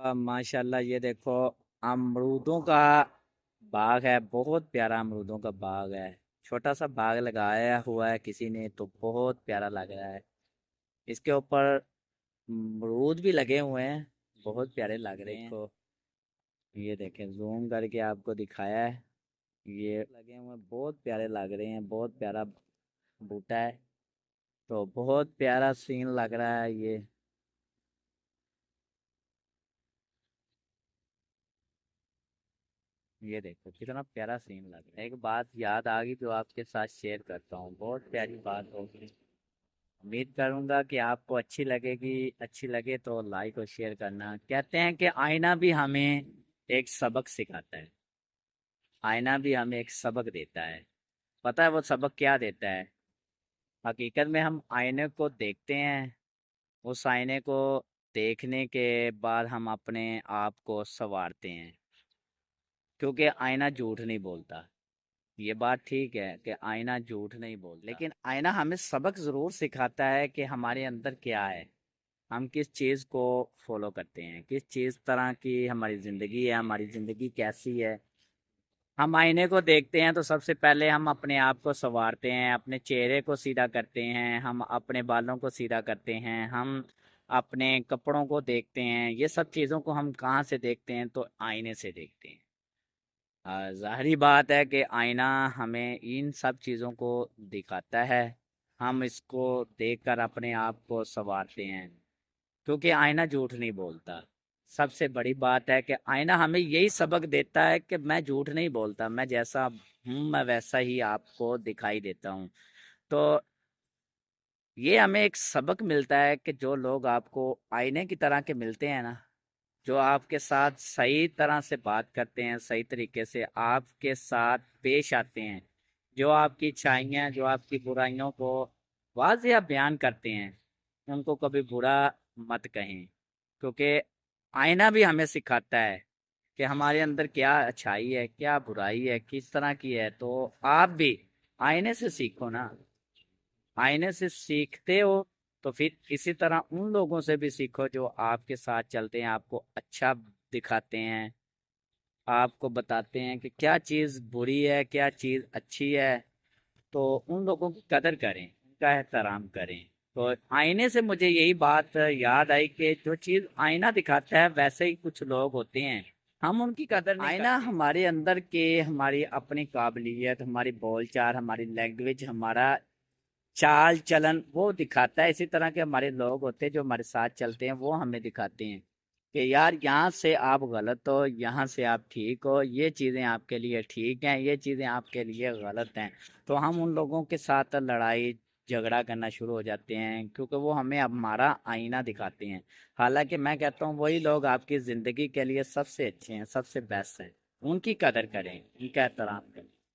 माशाल्लाह ये देखो अमरूदों का बाग है। बहुत प्यारा अमरूदों का बाग है। छोटा सा बाग लगाया हुआ है किसी ने, तो बहुत प्यारा लग रहा है। इसके ऊपर अमरूद भी लगे हुए हैं, बहुत प्यारे लग रहे हैं। देखो ये देखें, जूम करके आपको दिखाया है। ये लगे हुए हैं, बहुत प्यारे लग रहे हैं, बहुत प्यारा बूटा है। तो बहुत प्यारा सीन लग रहा है ये। ये देखो कितना प्यारा सीन लग रहा है। एक बात याद आ गई जो आपके साथ शेयर करता हूँ, बहुत प्यारी बात होगी। उम्मीद करूंगा कि आपको अच्छी लगेगी। अच्छी लगे तो लाइक और शेयर करना। कहते हैं कि आईना भी हमें एक सबक सिखाता है। आईना भी हमें एक सबक देता है। पता है वो सबक क्या देता है? हकीकत में हम आईने को देखते हैं। उस आईने को देखने के बाद हम अपने आप को संवारते हैं, क्योंकि आईना झूठ नहीं बोलता। ये बात ठीक है कि आईना झूठ नहीं बोलता, लेकिन आईना हमें सबक ज़रूर सिखाता है कि हमारे अंदर क्या है, हम किस चीज़ को फॉलो करते हैं, किस चीज़ तरह की हमारी ज़िंदगी है, हमारी ज़िंदगी कैसी है। हम आईने को देखते हैं तो सबसे पहले हम अपने आप को संवारते हैं, अपने चेहरे को सीधा करते हैं, हम अपने बालों को सीधा करते हैं, हम अपने कपड़ों को देखते हैं। ये सब चीज़ों को हम कहाँ से देखते हैं? तो आईने से देखते हैं। ज़ाहिरी बात है कि आईना हमें इन सब चीज़ों को दिखाता है। हम इसको देखकर अपने आप को संवारते हैं, क्योंकि आईना झूठ नहीं बोलता। सबसे बड़ी बात है कि आईना हमें यही सबक देता है कि मैं झूठ नहीं बोलता, मैं जैसा हूँ मैं वैसा ही आपको दिखाई देता हूँ। तो ये हमें एक सबक मिलता है कि जो लोग आपको आईने की तरह के मिलते हैं ना, जो आपके साथ सही तरह से बात करते हैं, सही तरीके से आपके साथ पेश आते हैं, जो आपकी अच्छाइयाँ, जो आपकी बुराइयों को वाज़ेह बयान करते हैं, उनको कभी बुरा मत कहें। क्योंकि आईना भी हमें सिखाता है कि हमारे अंदर क्या अच्छाई है, क्या बुराई है, किस तरह की है। तो आप भी आईने से सीखो ना। आईने से सीखते हो तो फिर इसी तरह उन लोगों से भी सीखो जो आपके साथ चलते हैं, आपको अच्छा दिखाते हैं, आपको बताते हैं कि क्या चीज़ बुरी है, क्या चीज़ अच्छी है। तो उन लोगों की कदर करें, उनका एहतराम करें। तो आईने से मुझे यही बात याद आई कि जो चीज़ आईना दिखाता है वैसे ही कुछ लोग होते हैं, हम उनकी कदर नहीं आईना करते। हमारे अंदर के हमारी अपनी काबिलियत, हमारी बोलचाल, हमारी लैंग्वेज, हमारा चाल चलन वो दिखाता है। इसी तरह के हमारे लोग होते हैं जो हमारे साथ चलते हैं, वो हमें दिखाते हैं कि यार यहाँ से आप गलत हो, यहाँ से आप ठीक हो, ये चीज़ें आपके लिए ठीक हैं, ये चीज़ें आपके लिए गलत हैं। तो हम उन लोगों के साथ लड़ाई झगड़ा करना शुरू हो जाते हैं, क्योंकि वो हमें अब हमारा आईना दिखाते हैं। हालांकि मैं कहता हूँ वही लोग आपकी ज़िंदगी के लिए सबसे अच्छे हैं, सबसे बेस्ट हैं। उनकी कदर करें, उनका एहतराम करें।